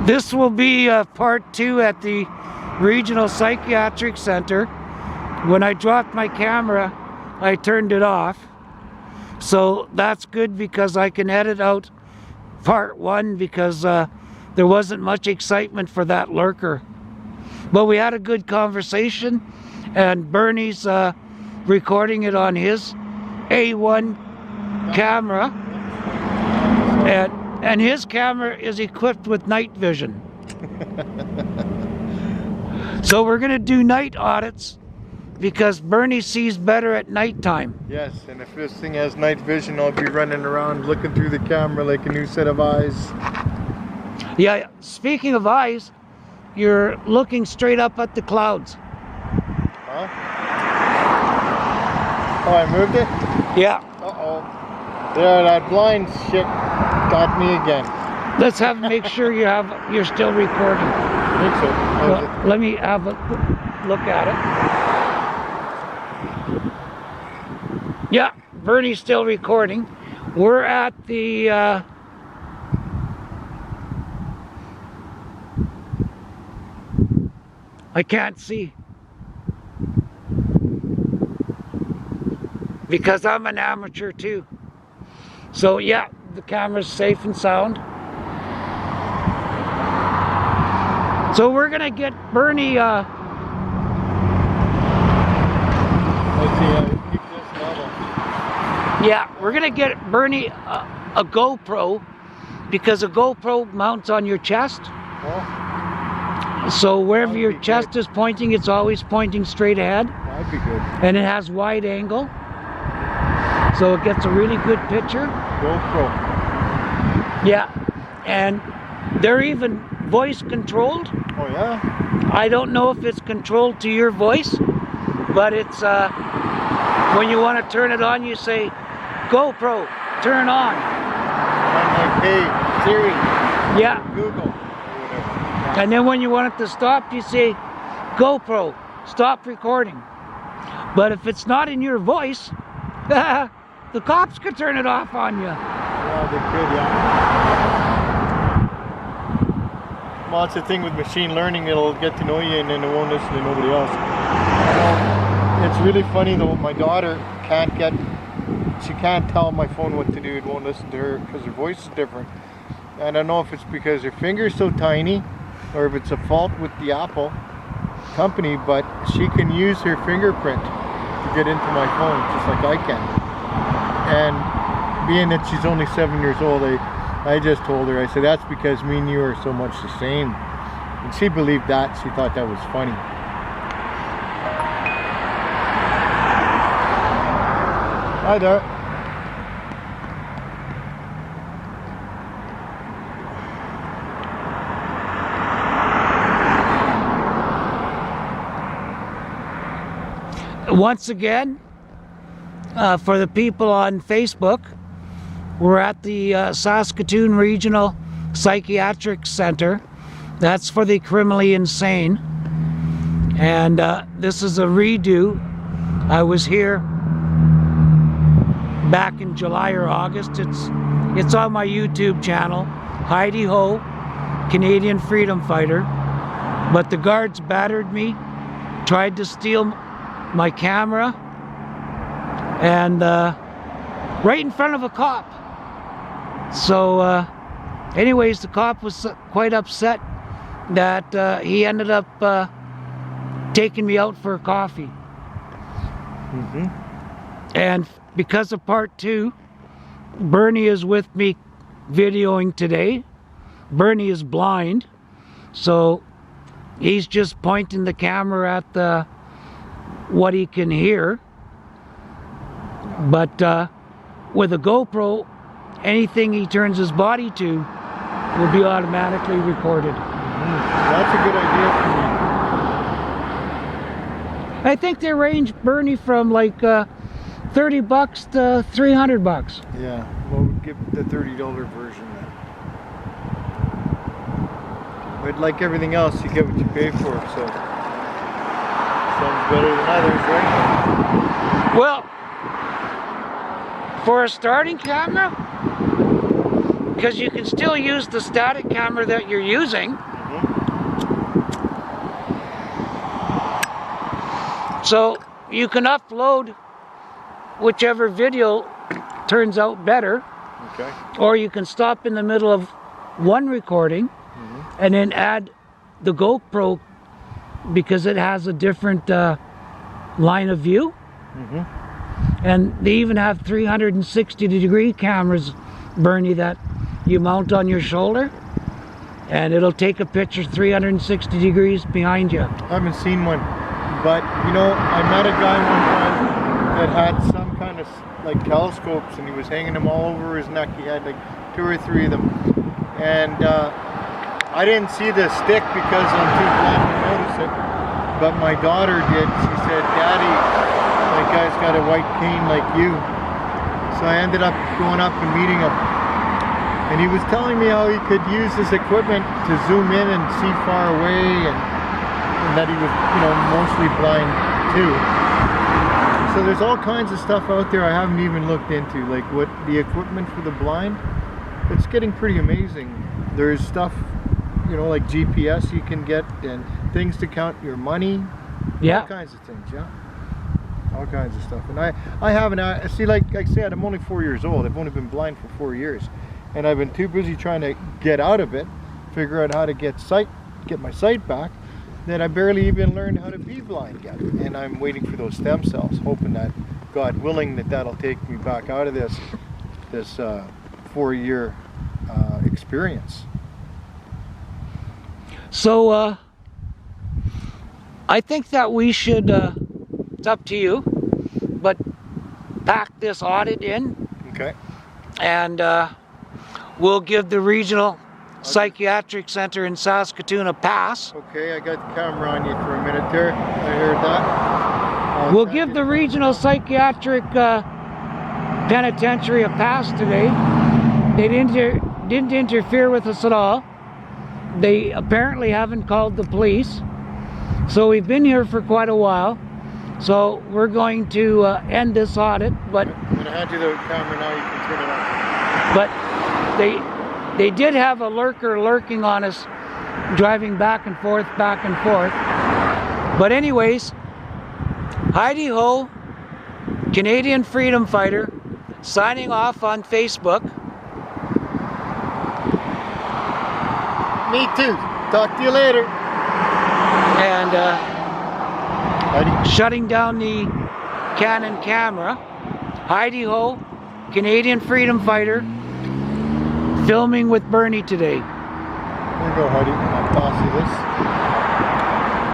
This will be part 2 at the Regional Psychiatric Center. When I dropped my camera, I turned it off. So that's good because I can edit out part 1 because there wasn't much excitement for that lurker. But we had a good conversation, and Bernie's recording it on his A1 camera, and his camera is equipped with night vision. So we're going to do night audits because Bernie sees better at nighttime. Yes, and if this thing has night vision, I'll be running around looking through the camera like a new set of eyes. Yeah, speaking of eyes, you're looking straight up at the clouds. Huh? Oh, I moved it? Yeah. Uh-oh. There, that blind shit got me again. Let's make sure you're still recording. I think so. Well, let me have a look at it. Yeah, Bernie's still recording. We're at the I can't see because I'm an amateur too. So yeah, the camera's safe and sound. So we're gonna get Bernie Let's see, keep this level. yeah, we're gonna get Bernie a GoPro because a GoPro mounts on your chest. Oh, So wherever That'd your be chest good. is pointing, it's always pointing straight ahead, that'd be good. and it has wide angle, so it gets a really good picture. GoPro. Yeah, and they're even voice controlled. Oh yeah? I don't know if it's controlled to your voice, but it's when you want to turn it on, you say, GoPro, turn on. I'm like, hey, Siri, Yeah, Google, or whatever. and then when you want it to stop, you say, GoPro, stop recording. But if it's not in your voice, the cops could turn it off on you. Yeah, they could, yeah. Well, it's the thing with machine learning, it'll get to know you and then it won't listen to nobody else. It's really funny though, my daughter she can't tell my phone what to do, it won't listen to her because her voice is different. I don't know if it's because her finger's so tiny or if it's a fault with the Apple company, but she can use her fingerprint to get into my phone just like I can. And being that she's only 7 years old, I just told her, I said, that's because me and you are so much the same. And she believed that. She thought that was funny. Hi there. Once again, for the people on Facebook, we're at the Saskatoon Regional Psychiatric Center. That's for the criminally insane. And this is a redo. I was here back in July or August. It's on my YouTube channel, Heidi Ho, Canadian Freedom Fighter. But the guards battered me, tried to steal my camera, and right in front of a cop. So anyways, the cop was quite upset that he ended up taking me out for a coffee. Mm-hmm. And because of part 2, Bernie is with me videoing today. Bernie is blind, so he's just pointing the camera at what he can hear. But with a GoPro, anything he turns his body to will be automatically recorded. That's a good idea for me. I think they range, Bernie, from like $30 to $300. Yeah, well, we'll give the $30 version then. But like everything else, you get what you pay for, so some's better than others, right? Well, for a starting camera, because you can still use the static camera that you're using. So you can upload whichever video turns out better. Okay. Or you can stop in the middle of one recording and then add the GoPro because it has a different line of view. And they even have 360-degree cameras, Bernie, that you mount on your shoulder and it'll take a picture 360 degrees behind you. I haven't seen one, but you know, I met a guy one time that had some kind of like telescopes and he was hanging them all over his neck. He had like 2 or 3 of them, and I didn't see the stick because I'm too blind to notice it, but my daughter did. She said, "Daddy, that guy's got a white cane like you." So I ended up going up and meeting him, and he was telling me how he could use this equipment to zoom in and see far away, and that he was, you know, mostly blind too. So there's all kinds of stuff out there I haven't even looked into, like what the equipment for the blind. It's getting pretty amazing. There's stuff, you know, like GPS you can get and things to count your money. Yeah. All kinds of things, yeah. All kinds of stuff. And I haven't, see, like I said, I'm only 4 years old. I've only been blind for 4 years. And I've been too busy trying to get out of it, figure out how to get my sight back, that I barely even learned how to be blind yet. And I'm waiting for those stem cells, hoping that, God willing, that that'll take me back out of this 4-year experience. So I think that we should, it's up to you, but pack this audit in. Okay. And we'll give the regional psychiatric center in Saskatoon a pass. Okay, I got the camera on you for a minute there. I heard that. We'll give the regional psychiatric penitentiary a pass today. They didn't interfere with us at all. They apparently haven't called the police. So we've been here for quite a while. So we're going to end this audit, but I'm going to hand you the camera now, you can turn it on. But they did have a lurker lurking on us, driving back and forth. But anyways, Heidi Ho, Canadian freedom fighter, signing off on Facebook. Me too. Talk to you later. And Heidi. shutting down the Canon camera. Heidi Ho, Canadian freedom fighter, filming with Bernie today. There you go, Heidi. I'll toss you this.